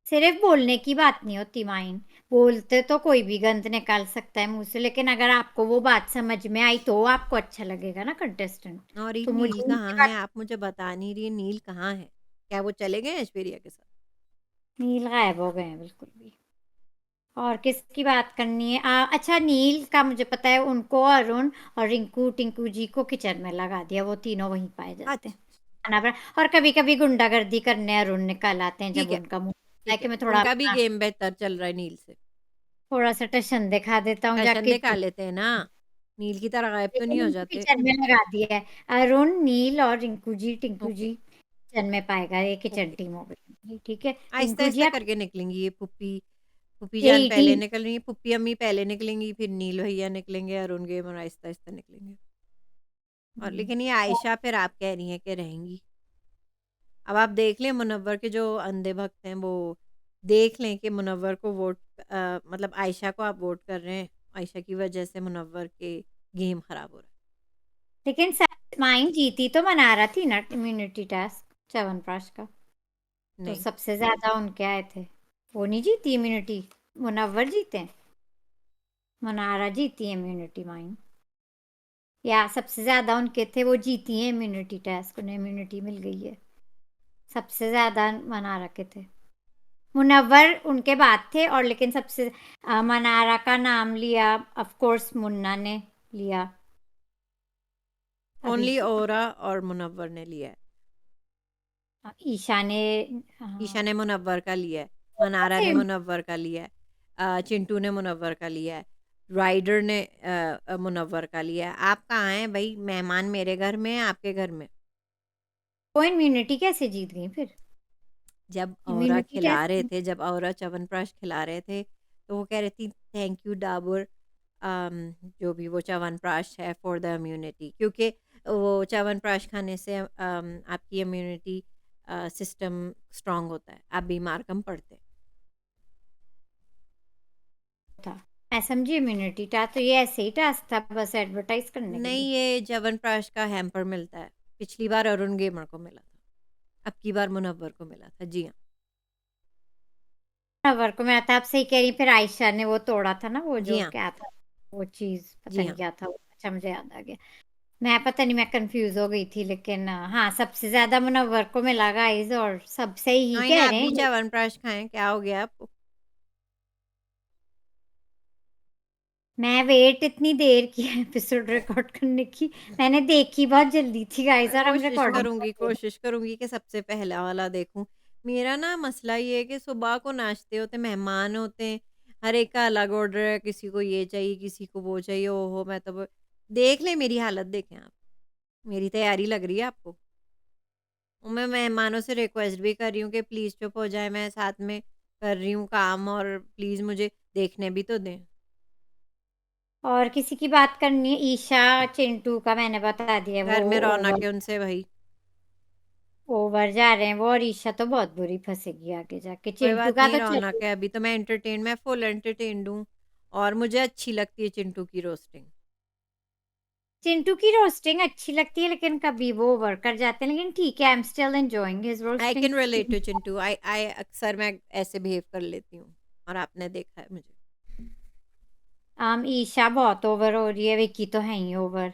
सिर्फ बोलने की बात नहीं होती माइंड। बोलते तो कोई भी गंद निकाल सकता है मुंह से, लेकिन अगर आपको वो बात समझ में आई तो आपको अच्छा लगेगा ना कंटेस्टेंट। और ये तो नील मुझे कहाँ उनकी है? बात आप मुझे बता नहीं रही है, नील कहाँ है? क्या वो चले गए हैं ऐश्वर्या के साथ? नील गायब हो गए हैं बिल्कुल भी। और किसकी बात करनी है? अच्छा, नील का मुझे पता है, उनको अरुण और रिंकू टिंकू जी को किचन में लगा दिया, वो तीनों वहीं पाए जाते हैं अच्छा, खाना बना। और कभी कभी गुंडागर्दी करने अरुण निकल आते हैं जब ठीक है, उनका मुंह होता है ठीक कि है। मैं थोड़ा उनका भी अपना गेम बेहतर चल रहा है नील से। थोड़ा सा टशन दिखा देता हूँ फैशन जाके। दिखा लेते हैं ना, नील की तरह गायब तो नहीं लेकिन हो उनको जाते। किचन में लगा दिया है। अरुण, नील और रिंकू जी टिंकू ओके, जी किचन में पाएगा, ये किचन ओके। टीम हो गई, ठीक है। टिंकू जी आहिस्ता-आहिस्ता आप करके निकलेंगी ये पुप्पी पुप्पी जान यही पहले टीम निकल रही है, पुप्पी अम्मी पहले निकलेंगी, फिर नील भैया निकलेंगे, अरुण गेम और आहिस्ता-आहिस्ता निकलेंगे। और लेकिन ये आयशा फिर आप कह रही हैं कि रहेंगी। अब आप देख लें मुनव्वर के जो अंधे भक्त हैं वो देख लें कि मुनव्वर को वोट मतलब आयशा को आप वोट कर रहे हैं, आयशा की वजह से मुनव्वर के गेम खराब हो रहा लेकिन माइन जीती तो मनारा थी ना इम्यूनिटी टास्क च्यवनप्राश का। है। तो नहीं, सबसे ज्यादा उनके आए थे। वो नहीं जीती इम्यूनिटी, मुनव्वर जीते हैं। मनारा जीती है इम्यूनिटी माइन, या सबसे ज्यादा उनके थे, वो जीती है इम्यूनिटी टास्क, उन्हें इम्यूनिटी मिल गई है। सबसे ज्यादा मनारा के थे। मुनव्वर उनके बाद थे, और लेकिन सबसे मनारा का नाम लिया ऑफ कोर्स मुन्ना ने लिया ओनली अभिषेक। ओरा और मुनव्वर ने लिया है। ईशा ने ईशा ने मुनव्वर का लिया है, दोनों मनारा ने सेम। मुनव्वर का लिया है, चिंटू ने मुनव्वर का लिया है, राइडर ने मुनव्वर का लिया है। आप कहाँ हैं भाई? मेहमान मेरे घर में हैं, आपके घर में। वो इम्यूनिटी कैसे जीत गई फिर? जब औरा इम्यूनिटी खिला रहे कैसे? थे, जब औरा च्यवनप्राश खिला रहे थे, तो वो कह रही थी थैंक यू डाबर, जो भी वो च्यवनप्राश है फॉर द इम्यूनिटी, क्योंकि वो च्यवनप्राश खाने से आपकी इम्यूनिटी सिस्टम स्ट्रांग होता है, आप बीमार कम पड़ते हैं। था मैं समझी इम्यूनिटी टास्क तो ये ऐसे ही टास्क था, बस एडवर्टाइज करने के लिए। नहीं, ये च्यवनप्राश का हैम्पर मिलता है। पिछली बार अरुण गेमर को मिला था, अब की बार मुनव्वर को मिला था। जी हाँ, खबर को मैं था, आप सही कह रही, फिर आयशा ने वो तोड़ा था ना, वो जी जो हाँ, क्या था, वो चीज पता जी नहीं हाँ। क्या था वो। अच्छा, मुझे याद आ गया। मैं पता नहीं, मैं कंफ्यूज हो गई थी, लेकिन हाँ सबसे ज्यादा मुनव्वर को मिला गाइस, और सब सही ही हाँ, कह आप रहे भी हैं। च्यवनप्राश खाएं, क्या हो गया आपको? मैं वेट इतनी देर की एपिसोड रिकॉर्ड करने की, मैंने देखी बहुत जल्दी थी गाइस, मैं और हम रिकॉर्डिंग कोशिश करूँगी कि सबसे पहला वाला देखूँ। मेरा ना मसला ये है कि सुबह को नाश्ते होते हैं, मेहमान होते हैं, हर एक का अलग ऑर्डर है, किसी को ये चाहिए, किसी को वो चाहिए। ओहो! मैं तो ब देख लें मेरी हालत देखें आप, मेरी तैयारी लग रही है आपको? और मैं मेहमानों से रिक्वेस्ट भी कर रही हूँ कि प्लीज़ चुप हो जाएँ, मैं साथ में कर रही हूँ काम और प्लीज़ मुझे देखने भी तो दें। और किसी की बात करनी है, ईशा चिंटू का मैंने बता दिया, वो घर में रौनक ओवर है उनसे भई। ओवर जा रहे हैं वो, और ईशा तो बहुत बुरी फंसेगी आगे जाके, कोई चिंटू बात का नहीं, तो रौनक चलो। है, अभी तो मैं फुल एंटरटेन्ड हूँ और मुझे अच्छी लगती है चिंटू की रोस्टिंग। चिंटू की रोस्टिंग अच्छी लगती है, लेकिन कभी वो ओवर कर जाते हैं, लेकिन ठीक है, I am still enjoying his I roasting. Can relate to Chintu, I अक्सर मैं ऐसे बिहेव कर लेती हूँ और आपने देखा है मुझे। ईशा बहुत ओवर हो रही है, विक्की तो है ही ओवर।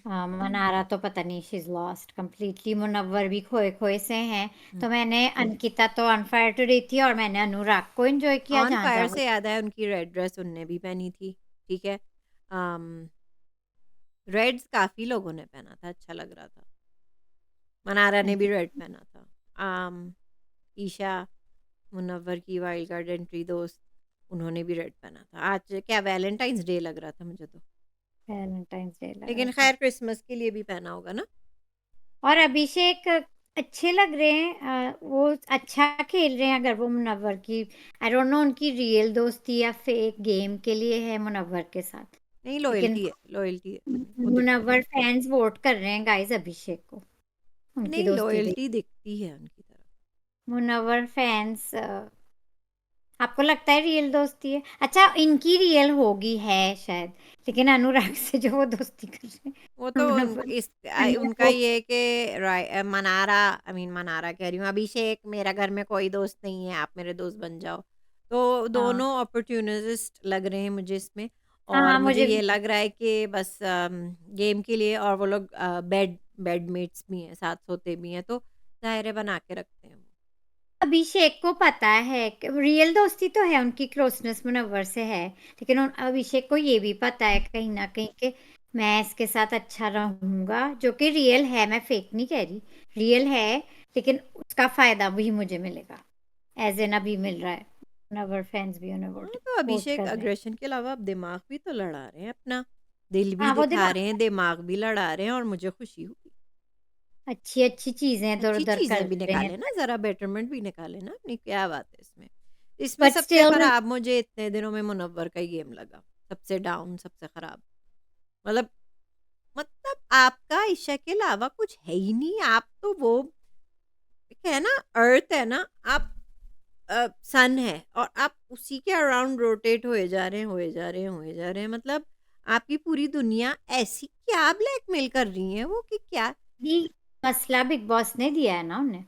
मनारा तो पता नहीं, she is lost completely. Munawar भी खोए खोए से हैं। तो मैंने अंकिता तो ऑन फायर टुडे थी, और मैंने अनुराग को एंजॉय किया ऑन जहाँ फायर जहाँ वो। से याद है, उनकी रेड ड्रेस उनने भी पहनी थी, ठीक है। रेड्स काफ़ी लोगों ने पहना था, अच्छा लग रहा था। मनारा ने भी अंकिता रेड पहना था। ईशा, मुनव्वर की वाइल्ड कार्ड एंट्री दोस्त, उन्होंने भी रेड पहना था। आज क्या वैलेंटाइंस डे लग रहा था मुझे तो। वैलेंटाइंस डे लग रहा लेकिन था। खैर क्रिसमस के लिए भी पहना होगा ना। और अभिषेक अच्छे लग रहे हैं, वो अच्छा खेल रहे हैं। अगर वो मुनव्वर की, आई डोंट नो उनकी रियल दोस्ती या फेक गेम के लिए है मुनव्वर के साथ। नहीं, लेकिन लॉयल्टी है, लॉयल्टी है, वो दिखती है। मुनव्वर फैंस वोट कर रहे हैं गाइस अभिषेक को, उनकी नहीं, दोस्ती देख। लॉयल्टी दिखती है उनकी तरफ। मुनव्वर फैंस, आपको लगता है रियल दोस्ती है? अच्छा, इनकी रियल होगी है शायद, लेकिन अनुराग से जो वो दोस्ती कर रहे हैं, वो तो मुनव्वर उनका वो। ये है कि मनारा, आई मीन मनारा कह रही हूँ, अभिषेक, मेरा घर में कोई दोस्त नहीं है, आप मेरे दोस्त बन जाओ। तो हाँ दोनों अपॉर्चुनिस्ट लग रहे हैं मुझे इसमें। हाँ और हाँ, मुझे मुझे ये भी। लग रहा है कि बस गेम के लिए, और वो लोग बेडमेट्स भी हैं, साथ सोते भी हैं, तो दायरे बना के रखते हैं वो। अभिषेक को पता है कि रियल दोस्ती तो है उनकी, क्लोजनेस मुनव्वर से है, लेकिन अभिषेक को ये भी पता है कहीं ना कहीं कि मैं इसके साथ अच्छा रहूंगा, जो कि रियल है, मैं फेक नहीं कह रही, रियल है। लेकिन उसका फायदा भी मुझे मिलेगा, एज एन अभी मिल रहा है। मुनव्वर फैंस भी उन्हें हाँ, वोट तो वोट अभिषेक कर रहे हैं। अग्रेशन के अलावा अब दिमाग भी तो लड़ा रहे हैं अपना, दिल भी हाँ, वो दिखा दिमाग रहे हैं, दिमाग भी लड़ा रहे हैं, और मुझे खुशी हुई। अच्छी अच्छी चीजें इधर अच्छी उधर कर चीज़ें भी रहे हैं। निकाले ना, ज़रा बेटरमेंट भी निकाले ना अपनी, क्या बात है इसमें। इसमें बट सबसे स्टिल, खराब मुझे इतने दिनों में मुनव्वर का ही गेम लगा, सबसे डाउन, सबसे खराब। मतलब मतलब आपका ईशा के अलावा कुछ है ही नहीं, आप तो वो एक है ना, अर्थ है ना, आप सन है, और आप उसी के अराउंड रोटेट होए जा रहे हैं, होए जा रहे हैं, होए जा रहे हैं। मतलब आपकी पूरी दुनिया ऐसी क्या ब्लैकमेल कर रही है वो, कि क्या। ये मसला बिग बॉस ने दिया है ना उन्हें।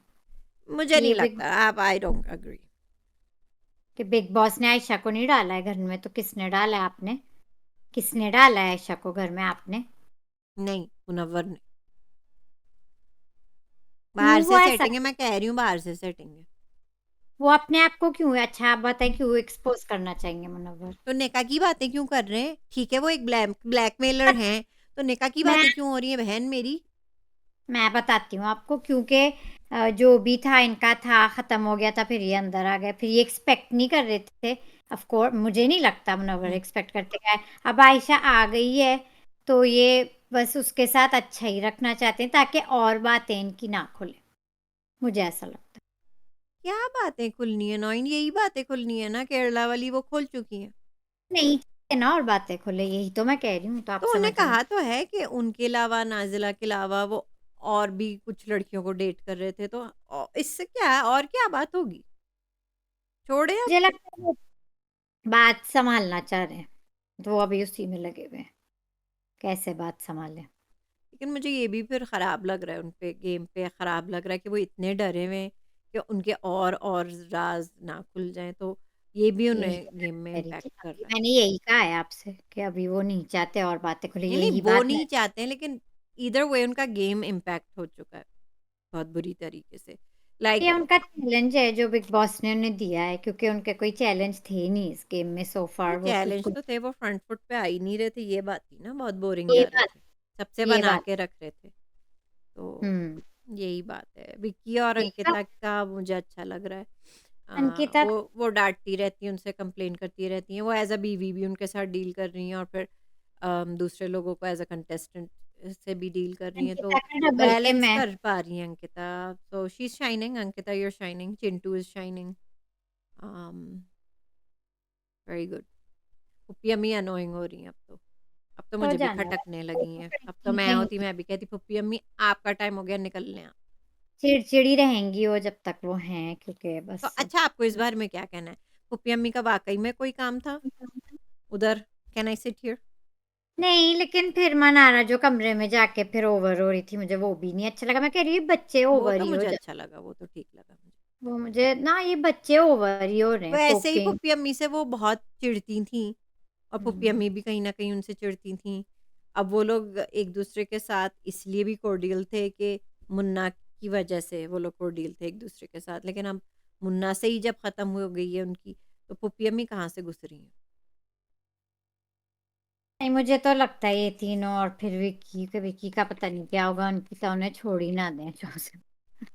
मुझे नहीं ये बिग लगता, आप, आई डोंट एग्री। कि बिग बॉस ने आयशा को नहीं डाला है घर में, तो किसने डाला है? आपने। किसने डाला है आयशा को घर में? आपने। नहीं, मुनव्वर ने। बाहर क्यों वो से ऐसा? सेटिंग है, मैं कह रही हूँ, बाहर से सेटिंग है। वो अपने आप को क्यों, अच्छा आप बताएं, क्यों एक्सपोज करना चाहेंगे मुनव्वर? तो निका की बातें क्यों कर रहे हैं? ठीक है, वो एक ब्लैकमेलर हैं, तो निका की मैं बातें क्यों हो रही हैं बहन मेरी? मैं बताती हूँ आपको, क्योंकि जो भी था इनका था, खत्म हो गया था, फिर ये अंदर आ गए, फिर ये एक्सपेक्ट नहीं कर रहे थे। ऑफ कोर्स मुझे नहीं लगता मुनव्वर हुँ। एक्सपेक्ट करते गए। अब आयशा आ गई है, तो ये बस उसके साथ अच्छा ही रखना चाहते हैं, ताकि और बातें इनकी ना खुले। मुझे ऐसा लगता क्या बातें खुलनी है नौइन? यही बातें खुलनी है ना, केरला वाली वो खुल चुकी हैं। है। नहीं चाहिए ना और बातें खुले, यही तो मैं कह रही हूँ, तो आप तो उन्होंने समझ नहीं। कहा तो है कि उनके अलावा, नाज़िला के अलावा, वो और भी कुछ लड़कियों को डेट कर रहे थे, तो इससे क्या है, और क्या बात होगी? छोड़ें अब। मुझे लगता है वो बात संभालना चाह रहे हैं, तो वो अभी उसी में लगे हुए हैं, कैसे बात संभालें। लेकिन मुझे ये भी फिर ख़राब लग रहा है, उन पे गेम पे ख़राब लग रहा है कि वो इतने डरे हुए हैं कि उनके और राज़ ना खुल जाएँ, तो ये भी यही उन्हें तो मैं गेम में कह रही इम्पैक्ट थी, कर अभी रहा है। मैंने यही कहा है आपसे कि अभी वो नहीं चाहते और बातें खुले, नहीं, नहीं, यही वो बात मैं। नहीं चाहते हैं, लेकिन ईदर वे उनका गेम इम्पैक्ट हो चुका है, बहुत बुरी तरीके से। ये लाइक उनका चैलेंज है जो बिग बॉस ने उन्हें दिया है, क्योंकि उनके कोई चैलेंज थे नहीं इस गेम में सो नहीं, फार, वो चैलेंज कुछ। तो थे, वो फ्रंट फुट पे आ ही नहीं रहे थे, ये बात थी ना, बहुत बोरिंग ये जा रहे बात थे। सबसे ये बना बात के रख रहे थे। तो हम्म। यही बात है। विक्की और देखा, अंकिता का मुझे अच्छा लग रहा है। अंकिता। वो डाँटती रहती हैं, उनसे कंप्लेन करती रहती हैं। वो एज़ अ बीवी भी उनके साथ डील कर रही हैं, और फिर दूसरे लोगों को एज़ अ कंटेस्टेंट से भी डील कर रही हैं, तो अंकिता का डबल गेम बैलेंस है। कर पा रही हैं Ankita. So she is shining, Ankita you are shining, Chintu is shining. Um, very good. पुप्पी अम्मी अनोइंग हो रही हैं अब तो। अब तो हो मुझे भी जाने खटकने वाला, वो लगी तो हैं। फिर अब तो मैं होती, चिड़ेंगी, मैं भी कहती, पुप्पी अम्मी आपका टाइम हो गया, निकल लें आप। चिड़चिड़ी रहेंगी वो जब तक वो हैं, क्योंकि तो बस। अच्छा, आपको इस बारे में क्या कहना है? पुप्पी अम्मी का वाक़ई में कोई काम था उधर? Can I sit here? नहीं, लेकिन फिर मनारा जो कमरे में जाके फिर ओवर हो रही थी, मुझे वो भी नहीं अच्छा लगा। मैं कह रही हूँ बच्चे वो ओवर तो ही हो मुझे जा। अच्छा लगा, वो तो ठीक लगा मुझे। वो मुझे ना, ये बच्चे ओवर ही हो रहे हैं, वैसे ही पोकिंग। पुप्पी अम्मी से वो बहुत चिढ़ती थीं, और पुप्पी हम्म। अम्मी भी कहीं न कहीं उनसे चिढ़ती थीं। अब वो लोग एक-दूसरे के साथ इसलिए भी कॉर्डियल थे कि मुन्ना की वजह से वो लोग कॉर्डियल थे एक-दूसरे के साथ। लेकिन अब मुन्ना से ही जब ख़त्म हो गई है उनकी, तो पुप्पी अम्मी कहाँ से गुज़री हैं? नहीं, मुझे तो लगता है ये तीनों और फिर विक्की का पता नहीं क्या होगा, उनकी तो उन्हें छोड़ ही ना दें शो से।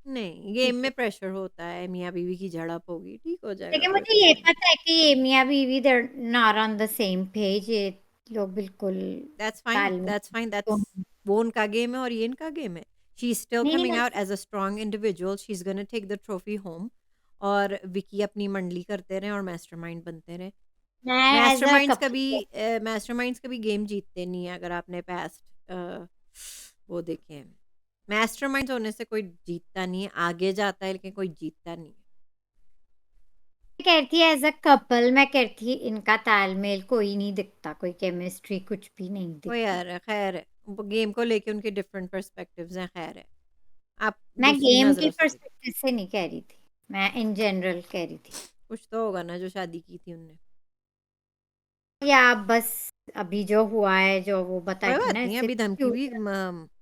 नहीं, गेम में प्रेशर होता है, मियाँ-बीवी की झड़प होगी, ठीक हो जाएगा, लेकिन कोई मुझे ये मसला नहीं। पता है कि ये मियाँ बीवी they not on the same page, ये लोग बिल्कुल तालमेल दैट्स फाइन, तो दैट्स वो उनका गेम है और ये इनका गेम है। शी इज़ स्टिल नहीं नहीं कमिंग मैं out as a strong individual, she is gonna take the trophy home और विकी अपनी मंडली करते रहें और मास्टरमाइंड बनते रहें। मैं एज अ मास्टरमाइंड्स कभी गेम जीतते नहीं हैं अगर आपने पास्ट वो देखे हैं। मास्टरमाइंड्स होने से कोई जीतता नहीं है, आगे जाता है लेकिन कोई जीतता नहीं है। कह रही थी एज अ कपल, मैं कह रही थी इनका तालमेल कोई नहीं दिखता, कोई केमिस्ट्री कुछ भी नहीं वो दिखती। यार है, खैर है। वो गेम को लेके उनके डिफरेंट पर्सपेक्टिव्स हैं, खैर है। आप मैं दूसरी गेम की नज़रों से देखें। पर्सपेक्टिव से नहीं कह रही थी, मैं इन जनरल कह रही थी। कुछ तो होगा ना जो शादी की थी उनने। या आप बस अभी जो हुआ है जो वो बताई कोई थी बात ना, नहीं, इससे अभी धमकी क्यों भी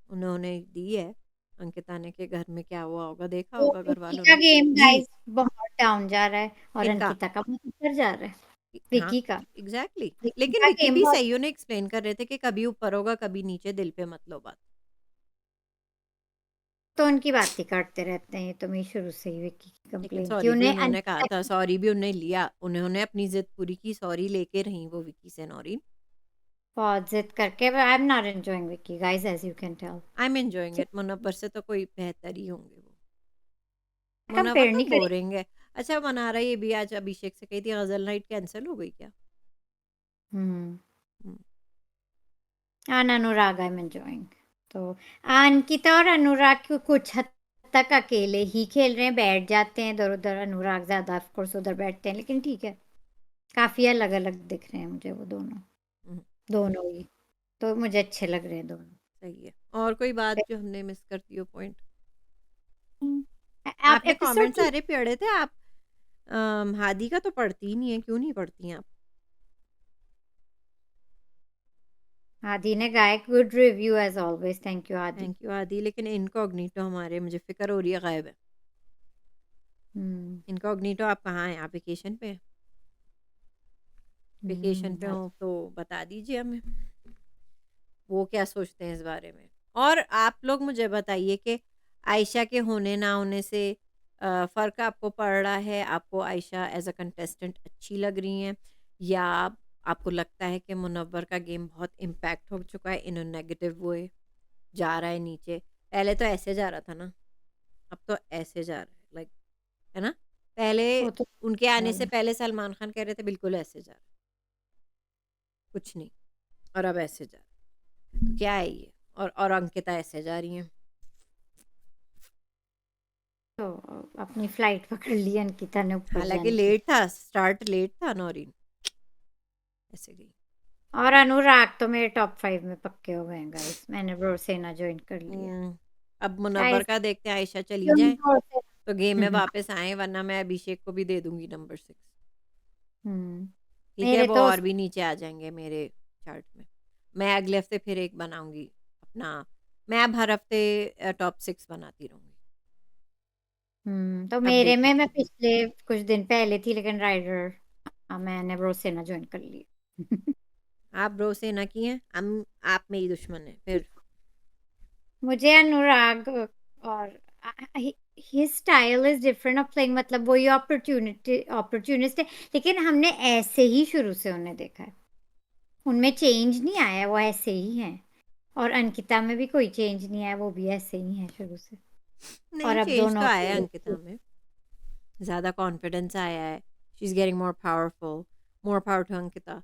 उन्होंने दी है अंकिता ने कि घर में क्या हुआ होगा, देखा वो होगा घर विक्की वालों का ने। गेम जी, गाइस बहुत डाउन जा रहा है और किनका? अंकिता का बहुत ऊपर जा रहा है। हाँ, विक्की का एग्ज़ैक्टली। विक्की लेकिन का विकी गेम भी बहुत, सही उन्हें एक्सप्लेन कर रहे थे कि कभी ऊपर होगा, कभी नीचे, दिल पे मत लो बात। तो उनकी बात ही काटते रहते हैं, ये तो मैं शुरू से ही विक्की की लेकिन कंप्लेन थी सॉरी भी उन्हें उन्होंने कहा अंकिता था, की। सॉरी भी उन्होंने लिया। उन्होंने अपनी ज़िद पूरी की, सॉरी लेके रहीं वो विकी से नौरीन। बहुत जिद करके, I am not enjoying Vicky guys as you can tell. I am enjoying it, Munawar से तो कोई बेहतर ही होंगे वो। मुनव्वर कंपेयर तो नहीं करेंगे। बोरिंग है। अच्छा, मनारा ये भी आज अभिषेक से कही थी गज़ल नाइट कैंसल हो गई क्या? हम्म। हुँ। And Anurag I am enjoying. तो अंकिता और अनुराग कुछ हद तक अकेले ही खेल रहे हैं, बैठ जाते हैं इधर उधर, अनुराग ज्यादा ऑफ कोर्स उधर बैठते हैं, लेकिन ठीक है, काफी अलग अलग दिख रहे हैं मुझे वो दोनों, हुँ, दोनों ही। तो मुझे अच्छे लग रहे हैं दोनों। सही है। और कोई बात जो हमने मिस कर दी हो पॉइंट? आप आपने एपिसोड कमेंट सारे पढ़े थे आप? हादी का तो पढ़ती ही नहीं है, क्यों नहीं पढ़ती हैं आप? आदि ने गाया good review as always, thank you Adi. Thank you Adi, लेकिन इनकॉग्निटो हमारे मुझे फ़िक्र हो रही है गायब है। हम्म। इनकॉग्निटो आप कहाँ हैं? आप वेकेशन पे हैं? वेकेशन पे हो तो बता दीजिए हमें, वो क्या सोचते हैं इस बारे में? और आप लोग मुझे बताइए कि आयशा के होने ना होने से फ़र्क आपको पड़ रहा है? आपको आयशा एज़ अ कंटेस्टेंट अच्छी लग रही हैं या आपको लगता है कि मुनव्वर का गेम बहुत इम्पैक्ट हो चुका है इन अ नेगेटिव वे, जा रहा है नीचे? पहले तो ऐसे जा रहा था ना, अब तो ऐसे जा रहा है, लाइक, है ना? पहले वो तो उनके आने से पहले सलमान खान कह रहे थे बिल्कुल ऐसे जा रहा है, कुछ नहीं, और अब ऐसे जा रहा है। तो क्या है ये? और अंकिता ऐसे जा रही हैं। तो अपनी फ्लाइट पकड़ ली अंकिता ने ऊपर हालाँकि जाने की। लेट था, स्टार्ट लेट था नौरीन, ऐसे गई। और अनुराग तो मेरे टॉप 5 में पक्के हो गए हैं गाइस, मैंने ब्रोसेना ज्वाइन कर लिया। अब मुनव्वर गाइस का देखते हैं, आयशा चली क्यों जाए ब्रोसेना? तो गेम में वापस आएँ, वरना मैं अभिषेक को भी दे दूँगी नंबर 6। हम्म। ठीक है? मेरे वो तो और भी नीचे आ जाएँगे मेरे चार्ट में। मैं अगले हफ्ते फिर एक बनाऊँगी अपना, मैं अब हर हफ्ते टॉप 6 बनाती रहूँगी। तो मेरे अपडेट में करती मैं रहूँगी। पिछले कुछ दिन पहले थी, लेकिन राइडर मैंने ब्रोसेना ज्वाइन कर ली। आप ब्रो से ना की हैं, आप मेरी दुश्मन हैं फिर। मुझे अनुराग और his style is different of playing, मतलब वही अपॉर्चुनिस्ट है, लेकिन हमने ऐसे ही शुरू से उन्हें देखा है, उनमें चेंज नहीं आया, वो ऐसे ही हैं। और अंकिता में भी कोई चेंज नहीं आया, वो भी ऐसे ही हैं शुरू से। और नहीं, अब चेंज तो दोनों आया है अकेले। अंकिता में, ज़्यादा कॉन्फिडेंस आया है। She is getting more powerful, more power to Ankita.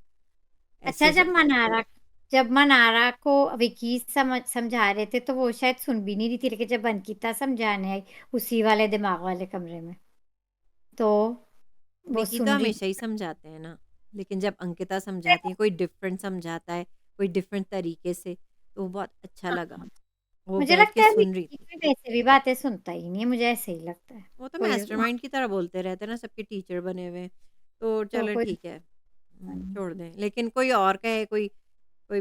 अच्छा, ऐसे जब मनारा को विकी समझा रहे थे तो वो शायद सुन भी नहीं रही थी, लेकिन जब अंकिता समझाने आई उसी वाले दिमाग वाले कमरे में, तो वो विकी तो सुन रही हमेशा ही समझाते हैं ना, लेकिन जब अंकिता समझाती है, कोई डिफरेंट समझाता है, कोई डिफरेंट तरीके से, तो वो बहुत अच्छा लगा। थी। वो मुझे बैठ लगता के है सुन रही विक्की थी। कोई वैसे भी बातें सुनता ही नहीं है, मुझे ऐसे ही लगता है। वो तो कोई मास्टरमाइंड की तरह बोलते रहते हैं ना, सबके टीचर बने हुए हैं, तो तो चलो कोई ठीक है। छोड़ दें। लेकिन कोई और का है, कोई कोई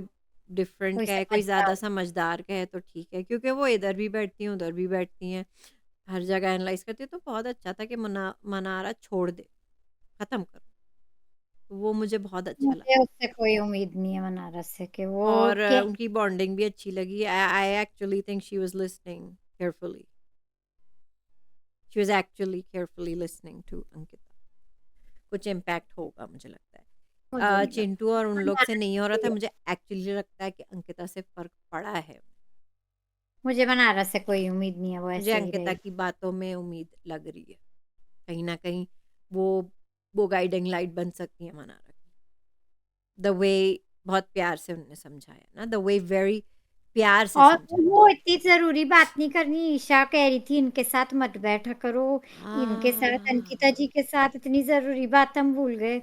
डिफरेंट कोई का है, कोई समझदार। ज़्यादा समझदार का है तो ठीक है, क्योंकि वो इधर भी बैठती हैं, उधर भी बैठती हैं, हर जगह एनालाइज़ करती हैं, तो बहुत अच्छा था कि मनारा छोड़ दे, ख़त्म करो। तो वो मुझे बहुत अच्छा लगा। मुझे उससे कोई उम्मीद नहीं है बनारस से कि वो और क्या। उनकी बॉन्डिंग भी अच्छी लगी। I I actually think she was listening carefully. She was actually carefully listening to Ankita. कुछ इम्पैक्ट होगा मुझे लगता है। मुझे नहीं चिंटू और उन लगता लोग से बनारस नहीं हो रहा था, से। मुझे एक्चुअली लगता है कि अंकिता से फ़र्क पड़ा है। मुझे बनारस से कोई उम्मीद नहीं है, वो मुझे ऐसे ही अंकिता रहेगी। की बातों में उम्मीद लग रही है। कहीं न कहीं वो वो गाइडिंग लाइट बन सकती है मनारा की। द वे बहुत प्यार से उन्होंने समझाया ना, द वे वेरी प्यार से और समझाया। वो इतनी ज़रूरी बात नहीं करनी, ईशा कह रही थी इनके साथ मत बैठा करो, इनके साथ, अंकिता हाँ, जी के साथ, इतनी ज़रूरी बात हम भूल गए।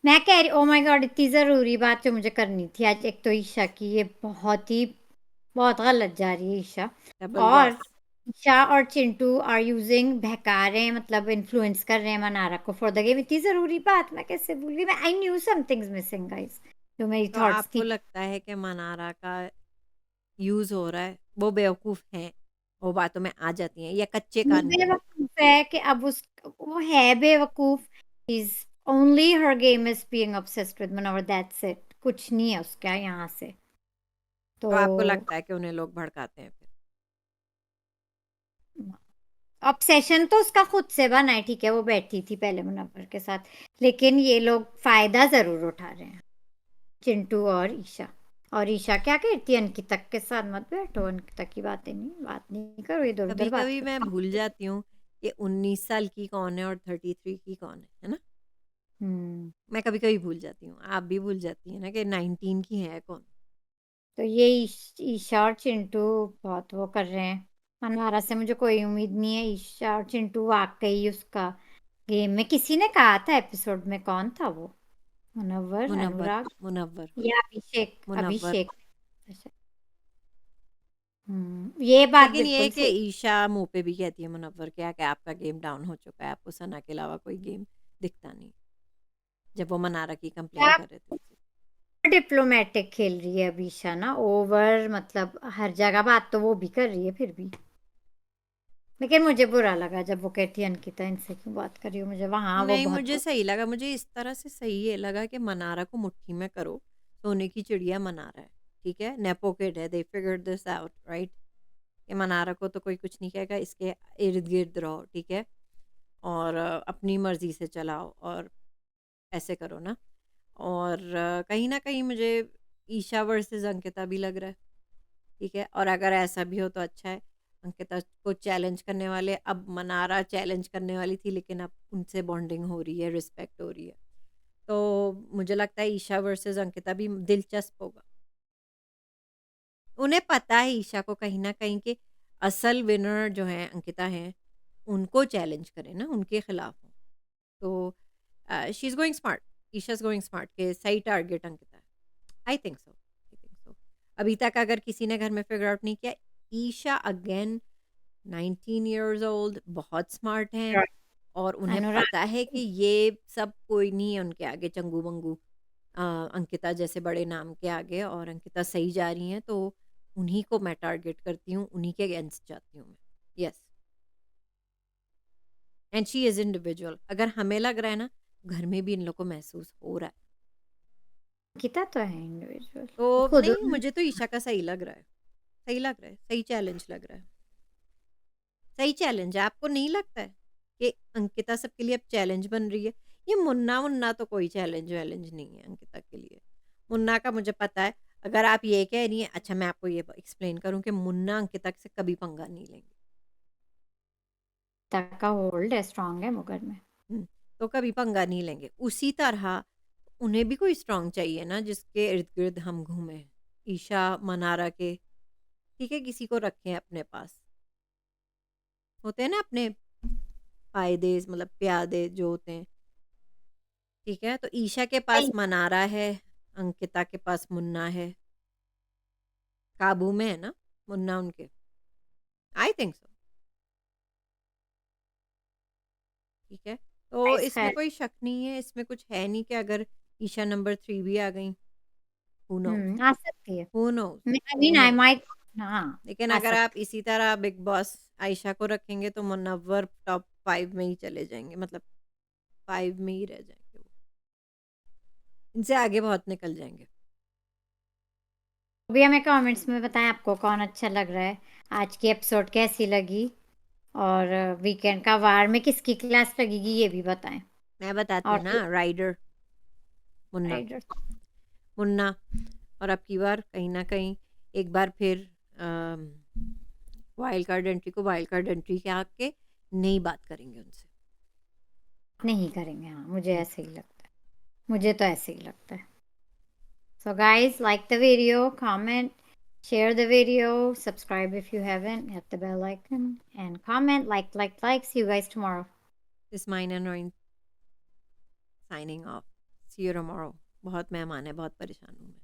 मैं कह रही ओह माय गॉड, इतनी ज़रूरी बात जो मुझे करनी थी आज। एक तो ईशा की ये बहुत गलत जा रही है ईशा। डबल और क्रॉस। ईशा और चिंटू आर यूजिंग, बहका रहे हैं, मतलब इन्फ्लुएंस कर रहे हैं मनारा को फॉर द गेम। इतनी ज़रूरी बात मैं कैसे भूल गई? मैं I knew something's missing guys, जो मेरी तो थॉट्स आपको थी। लगता है कि मनारा का यूज़ हो रहा है? वो बेवकूफ़ हैं, वो बातों में आ जाती हैं या कच्चे वो कान के हैं? बेवकूफ़ है कि अब उस वो है बेवकूफ़। Is only her game is being obsessed with Manohar, that's it. कुछ नहीं है उसका यहाँ से। तो तो आपको लगता है कि उन्हें लोग भड़काते हैं फिर? ऑब्सेशन तो उसका खुद से बना है, ठीक है, वो बैठी थी पहले मुनव्वर के साथ, लेकिन ये लोग फ़ायदा ज़रूर उठा रहे हैं, चिंटू और ईशा। और ईशा क्या कहती है, अंकिता के साथ मत बैठो, अंकिता की बात नहीं करो, इधर-उधर बात कभी-कभी मैं करो। भूल जाती हूँ कि 19 साल की कौन है और 33 की कौन है ना? हुँ। मैं कभी-कभी भूल जाती हूँ। आप भी भूल जाती हैं ना कि 19 की है कौन? तो ये ईशा और चिंटू बहुत वो कर रहे हैं। मनवारा से मुझे कोई उम्मीद नहीं है। ईशा और चिंटू वाक़ई उसका गेम में, किसी ने कहा था एपिसोड में, कौन था वो? मुनव्वर, मुनव्वर, अनुराग मुनव्वर, या अभिषेक? मुनव्वर। अभिषेक। ये बात लेकिन ये है बिल्कुल कि सही। ईशा मुँह पे भी कहती है मुनव्वर क्या कि आपका गेम डाउन हो चुका है, आपको सना के अलावा कोई गेम दिखता नहीं। जब वो मनारा की कंप्लेन क्या कर रहे थे उससे। डिप्लोमैटिक खेल रही है अभी ईशा ना, ओवर, मतलब हर जगह बात तो वो भी कर रही है फिर भी। लेकिन मुझे बुरा लगा जब वो कहती है अंकिता इनसे क्यों बात कर रही हो, मुझे वहाँ वो नहीं, बहुत। मुझे सही लगा, मुझे इस तरह से सही ये लगा कि मनारा को मुट्ठी में करो, सोने की चिड़िया मनारा है, ठीक है? नेपो किड है, they figured this out, right? कि मनारा को तो कोई कुछ नहीं कहेगा, इसके इर्द-गिर्द रहो, ठीक है? और अपनी मर्ज़ी से चलाओ और ऐसे करो ना। और कहीं न कहीं मुझे ईशा वर्सेस अंकिता भी लग रहा है, ठीक है? और अगर ऐसा भी हो तो अच्छा है। अंकिता को चैलेंज करने वाले, अब मनारा चैलेंज करने वाली थी लेकिन अब उनसे बॉन्डिंग हो रही है, रिस्पेक्ट हो रही है। तो मुझे लगता है ईशा वर्सेस अंकिता भी दिलचस्प होगा। उन्हें पता है ईशा को कहीं न कहीं कि असल विनर जो हैं अंकिता हैं, उनको चैलेंज करें ना, उनके खिलाफ हो। तो she is going smart, Isha is going smart कि सही टारगेट अंकिता है। I think so, I think so. अभी तक अगर किसी ने घर में फिगर आउट नहीं किया, ईशा अगेन 19 इयर्स ओल्ड, बहुत स्मार्ट हैं और उन्हें अनुराग। पता है कि ये सब कोई नहीं है उनके आगे चंगू-बंगू, अंकिता जैसे बड़े नाम के आगे, और अंकिता सही जा रही हैं तो उन्हीं को मैं टारगेट करती हूँ, उन्हीं के अगेंस्ट जाती हूँ मैं। Yes, and she is individual. अगर हमें लग रहा है ना, घर में भी इन लोग को महसूस हो रहा है। अंकिता तो है इंडिविजुअल, तो वो खुद। नहीं, मुझे तो ईशा का सही लग रहा है। सही लग रहा है, सही चैलेंज लग रहा है। सही चैलेंज है, आपको नहीं लगता है कि अंकिता सबके लिए अब चैलेंज बन रही है? ये मुन्ना-वुन्ना तो कोई चैलेंज-वैलेंज नहीं है अंकिता के लिए। मुन्ना का मुझे पता है, अगर आप ये कह रही हैं, अच्छा मैं आपको ये एक्सप्लेन करूँ कि मुन्ना अंकिता से कभी पंगा नहीं लेंगे। का होल्ड है, स्ट्रांग है वो घर में। हुँ, तो कभी पंगा नहीं लेंगे। उसी तरह उन्हें भी कोई स्ट्रॉन्ग चाहिए ना जिसके इर्द-गिर्द हम घूमें। ईशा, मनारा के, ठीक है, किसी को रखें अपने पास। होते हैं ना अपने फ़ायदे, मतलब प्यादे जो होते हैं, ठीक है? तो ईशा के पास नहीं, मनारा है, अंकिता के पास मुन्ना है। काबू में है ना मुन्ना उनके? आई थिंक सो, ठीक है? तो गाइस इसमें खैर। कोई शक नहीं है, इसमें कुछ है नहीं कि अगर ईशा नंबर 3 भी आ गई। Who nose? आ सकती है। Who knows? I who mean I knows? Might हाँ, लेकिन आ अगर आप सकती इसी तरह बिग बॉस आयशा को रखेंगे तो मुनव्वर टॉप 5 में ही चले जाएँगे, मतलब 5 में ही रह जाएँगे वो। इनसे आगे बहुत निकल जाएँगे। है। भी हमें कमेंट्स में बताएं आपको कौन अच्छा लग रहा है, आज की एपिसोड कैसी लगी और वीकेंड का वार में किसकी क्लास लगेगी ये भी बताएं। मैं बताती और हूँ ना, राइडर मुन्ना। राइडर मुन्ना और अब की बार कहीं न कहीं एक बार फिर वाइल्ड कार्ड एंट्री को वाइल्ड कार्ड एंट्री के आके नहीं बात करेंगे उनसे। नहीं करेंगे, हाँ, मुझे हुँ। ऐसे ही लगता है। मुझे तो ऐसे ही लगता है। So guys, like the video, comment, share the video, subscribe if you haven't, hit the bell icon, and comment, like. See you guys tomorrow. This mine and रोइन signing off. See you tomorrow. बहुत मेहमान है, बहुत परेशान हूँ मैं।